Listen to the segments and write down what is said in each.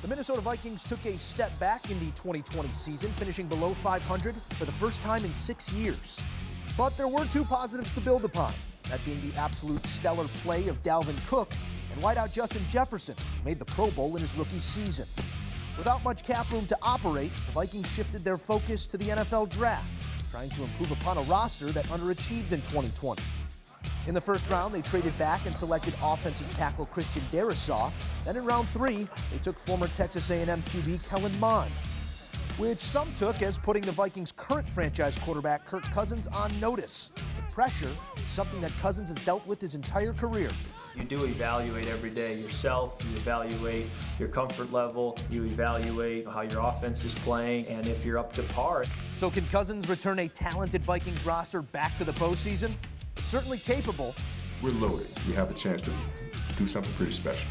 The Minnesota Vikings took a step back in the 2020 season, finishing below 500 for the first time in 6 years. But there were two positives to build upon, that being the absolute stellar play of Dalvin Cook and wideout Justin Jefferson, who made the Pro Bowl in his rookie season. Without much cap room to operate, the Vikings shifted their focus to the NFL draft, trying to improve upon a roster that underachieved in 2020. In the first round, they traded back and selected offensive tackle Christian Darrisaw. Then in round 3, they took former Texas A&M QB Kellen Mond, which some took as putting the Vikings' current franchise quarterback Kirk Cousins on notice. The pressure is something that Cousins has dealt with his entire career. You do evaluate every day yourself, you evaluate your comfort level, you evaluate how your offense is playing, and if you're up to par. So can Cousins return a talented Vikings roster back to the postseason? Certainly capable. We're loaded. We have a chance to do something pretty special.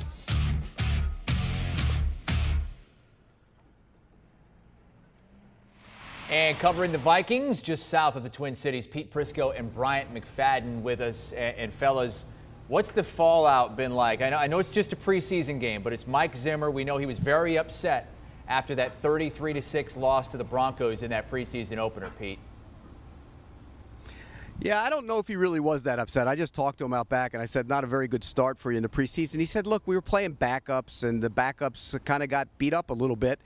And covering the Vikings, just south of the Twin Cities, Pete Prisco and Bryant McFadden with us. And fellas, what's the fallout been like? I know it's just a preseason game, but it's Mike Zimmer. We know he was very upset after that 33-6 loss to the Broncos in that preseason opener, Pete. Yeah, I don't know if he really was that upset. I just talked to him out back, and I said, not a very good start for you in the preseason. He said, look, we were playing backups, and the backups kind of got beat up a little bit.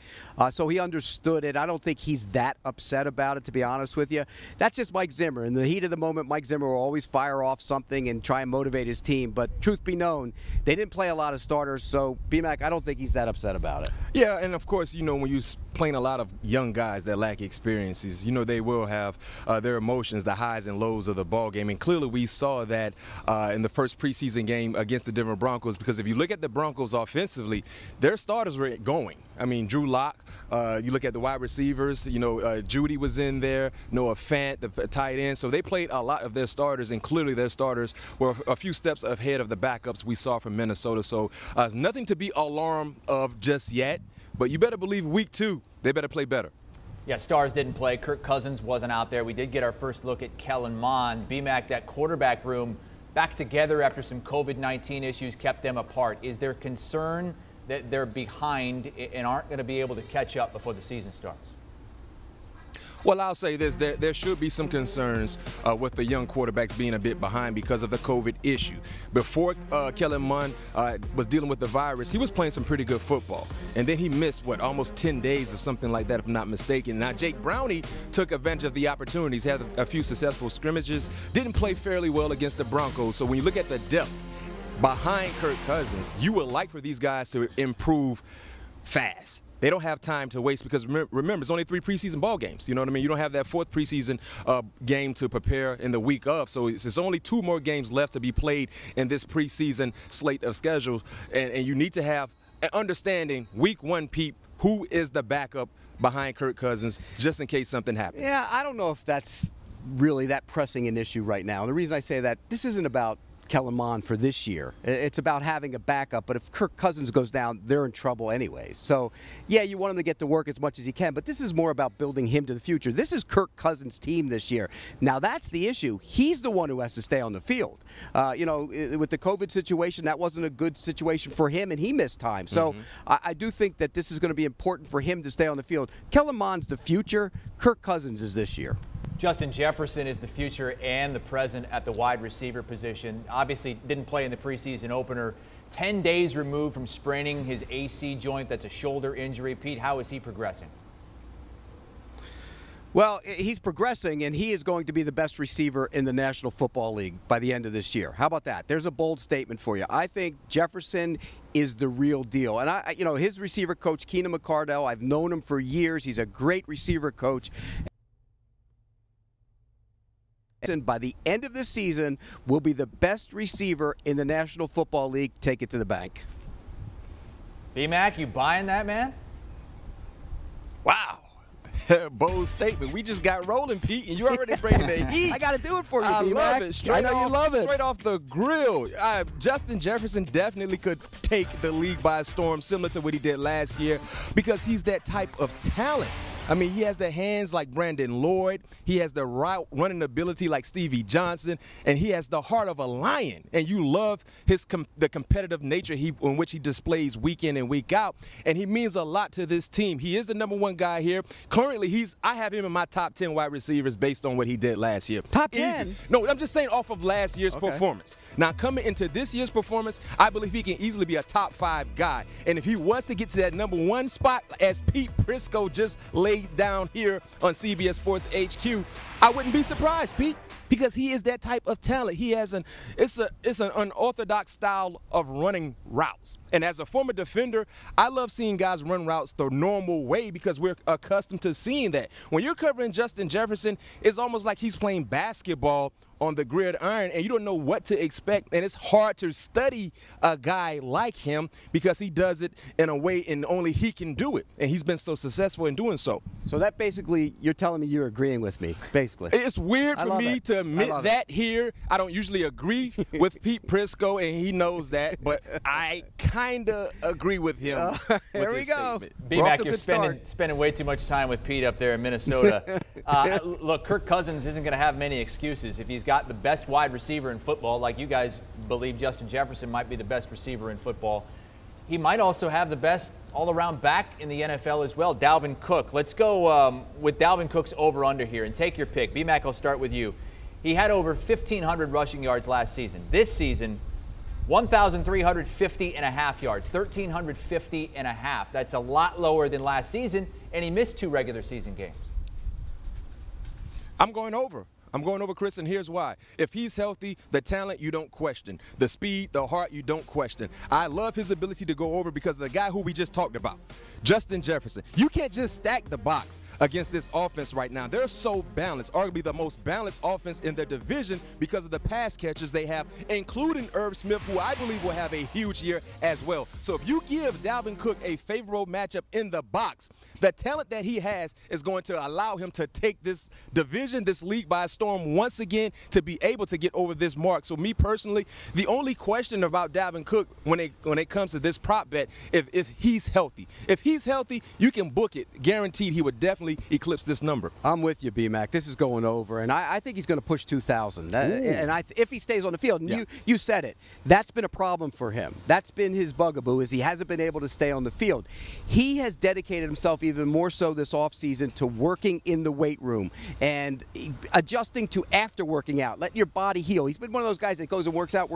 So he understood it. I don't think he's that upset about it, to be honest with you. That's just Mike Zimmer. In the heat of the moment, Mike Zimmer will always fire off something and try and motivate his team. But truth be known, they didn't play a lot of starters, so BMac, I don't think he's that upset about it. Yeah, and of course, you know, when you're playing a lot of young guys that lack experiences, you know, they will have their emotions, the highs and lows of the ball game, and clearly we saw that in the first preseason game against the Denver Broncos, because if you look at the Broncos offensively, their starters were going. I mean, Drew Lock, you look at the wide receivers, you know, Judy was in there, Noah Fant, the tight end, so they played a lot of their starters, and clearly their starters were a few steps ahead of the backups we saw from Minnesota, so nothing to be alarmed of just yet, but you better believe week 2, they better play better. Yeah, stars didn't play. Kirk Cousins wasn't out there. We did get our first look at Kellen Mond. BMac, that quarterback room back together after some COVID-19 issues kept them apart. Is there concern that they're behind and aren't going to be able to catch up before the season starts? Well, I'll say this, there should be some concerns with the young quarterbacks being a bit behind because of the COVID issue. Before Kellen Mond was dealing with the virus, he was playing some pretty good football. And then he missed, almost 10 days or something like that, if I'm not mistaken. Now, Jake Brownie took advantage of the opportunities, had a few successful scrimmages, didn't play fairly well against the Broncos. So when you look at the depth behind Kirk Cousins, you would like for these guys to improve fast. They don't have time to waste because remember, it's only 3 preseason ball games. You know what I mean? You don't have that 4th preseason game to prepare in the week of. So it's only 2 more games left to be played in this preseason slate of schedules. And you need to have an understanding, week 1, Pete, who is the backup behind Kirk Cousins just in case something happens. Yeah, I don't know if that's really that pressing an issue right now. And the reason I say that, this isn't about Kellen Mond for this year. It's about having a backup, but if Kirk Cousins goes down, they're in trouble anyways. So, yeah, you want him to get to work as much as he can, but this is more about building him to the future. This is Kirk Cousins' team this year. Now, that's the issue. He's the one who has to stay on the field. You know, with the COVID situation, that wasn't a good situation for him, and he missed time. So I do think that this is going to be important for him to stay on the field. Kellen Mond's the future. Kirk Cousins is this year. Justin Jefferson is the future and the present at the wide receiver position. Obviously didn't play in the preseason opener. 10 days removed from spraining his AC joint. That's a shoulder injury. Pete, how is he progressing? Well, he's progressing, and he is going to be the best receiver in the National Football League by the end of this year. How about that? There's a bold statement for you. I think Jefferson is the real deal. And, you know, his receiver coach, Keenan McCardell, I've known him for years. He's a great receiver coach. By the end of this season, will be the best receiver in the National Football League. Take it to the bank. BMac, you buying that, man? Wow. Bold statement. We just got rolling, Pete, and you already bringing the heat. I got to do it for you, I BMac. love it. I know you love it. Straight off the grill. Justin Jefferson definitely could take the league by storm, similar to what he did last year, because he's that type of talent. I mean, he has the hands like Brandon Lloyd. He has the route running ability like Stevie Johnson, and he has the heart of a lion. And you love the competitive nature in which he displays week in and week out. And he means a lot to this team. He is the #1 guy here. Currently, I have him in my top 10 wide receivers based on what he did last year. Top 10? Easy. No, I'm just saying off of last year's performance. Now, coming into this year's performance, I believe he can easily be a top 5 guy. And if he was to get to that #1 spot, as Pete Prisco just laid down here on CBS Sports HQ, I wouldn't be surprised, Pete, because he is that type of talent. He has it's an unorthodox style of running routes. And as a former defender, I love seeing guys run routes the normal way because we're accustomed to seeing that. When you're covering Justin Jefferson, it's almost like he's playing basketball on the gridiron, and you don't know what to expect, and it's hard to study a guy like him because he does it in a way and only he can do it, and he's been so successful in doing so. So that basically, you're telling me you're agreeing with me, basically. It's weird for me to admit that here. I don't usually agree with Pete Prisco, and he knows that, but I kind of agree with him. Here we go. BMac, you're spending way too much time with Pete up there in Minnesota. Look, Kirk Cousins isn't going to have many excuses. If he's got the best wide receiver in football, like you guys believe Justin Jefferson might be the best receiver in football, he might also have the best all-around back in the NFL as well, Dalvin Cook. Let's go with Dalvin Cook's over-under here and take your pick. BMac, I'll start with you. He had over 1,500 rushing yards last season. This season, 1,350.5 yards, 1,350.5. That's a lot lower than last season, and he missed 2 regular season games. I'm going over. Chris, and here's why. If he's healthy, the talent you don't question. The speed, the heart you don't question. I love his ability to go over because of the guy who we just talked about, Justin Jefferson. You can't just stack the box against this offense right now. They're so balanced, arguably the most balanced offense in their division because of the pass catchers they have, including Irv Smith, who I believe will have a huge year as well. So if you give Dalvin Cook a favorable matchup in the box, the talent that he has is going to allow him to take this division, this league by storm once again to be able to get over this mark. So me personally, the only question about Dalvin Cook when it comes to this prop bet, if he's healthy. If he's healthy, you can book it. Guaranteed he would definitely eclipse this number. I'm with you, BMac. This is going over, and I think he's going to push 2,000. And if he stays on the field, and you said it, that's been a problem for him. That's been his bugaboo, is he hasn't been able to stay on the field. He has dedicated himself even more so this offseason to working in the weight room and adjusting to after working out, letting your body heal. He's been one of those guys that goes and works out,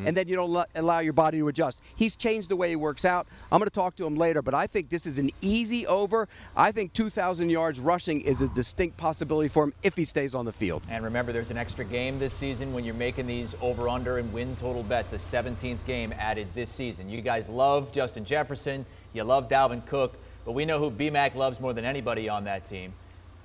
and then you don't allow your body to adjust. He's changed the way he works out. I'm going to talk to him later, but I think this is an easy over. I think 2,000 yards rushing is a distinct possibility for him if he stays on the field. And remember, there's an extra game this season when you're making these over-under and win total bets, a 17th game added this season. You guys love Justin Jefferson, you love Dalvin Cook, but we know who BMac loves more than anybody on that team.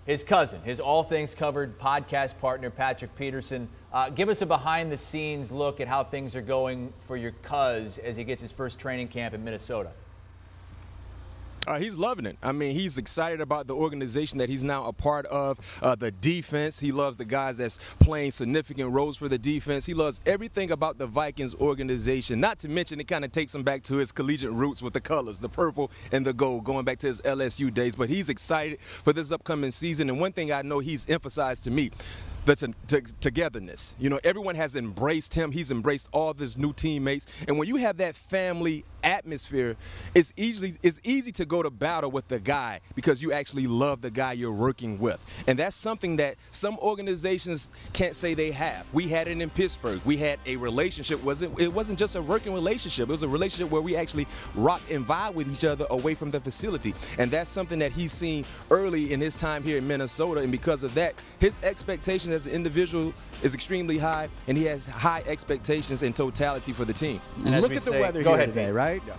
His cousin, his All Things Covered podcast partner, Patrick Peterson. Give us a behind-the-scenes look at how things are going for your cuz as he gets his first training camp in Minnesota. He's loving it. I mean, he's excited about the organization that he's now a part of, the defense. He loves the guys that's playing significant roles for the defense. He loves everything about the Vikings organization, not to mention it kind of takes him back to his collegiate roots with the colors, the purple and the gold, going back to his LSU days. But he's excited for this upcoming season, and one thing I know he's emphasized to me, the togetherness. You know, everyone has embraced him. He's embraced all of his new teammates. And when you have that family atmosphere, it's easy to go to battle with the guy because you actually love the guy you're working with. And that's something that some organizations can't say they have. We had it in Pittsburgh. We had a relationship. It wasn't just a working relationship. It was a relationship where we actually rocked and vibe with each other away from the facility. And that's something that he's seen early in his time here in Minnesota. And because of that, his expectations as an individual is extremely high, and he has high expectations in totality for the team. And look at the weather here today, right? Yeah.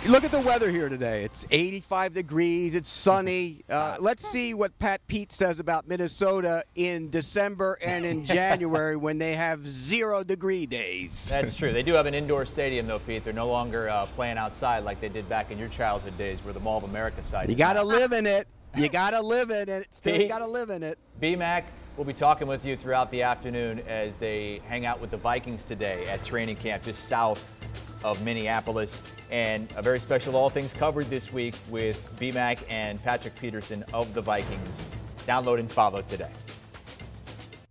Look at the weather here today. It's 85 degrees. It's sunny. Let's see what Pete says about Minnesota in December and in January when they have 0-degree days. That's true. They do have an indoor stadium, though, Pete. They're no longer playing outside like they did back in your childhood days where the Mall of America side. You got to live in it. You got to live in it. Still, you got to live in it. BMac, we'll be talking with you throughout the afternoon as they hang out with the Vikings today at training camp just south of Minneapolis. And a very special All Things Covered this week with BMac and Patrick Peterson of the Vikings. Download and follow today.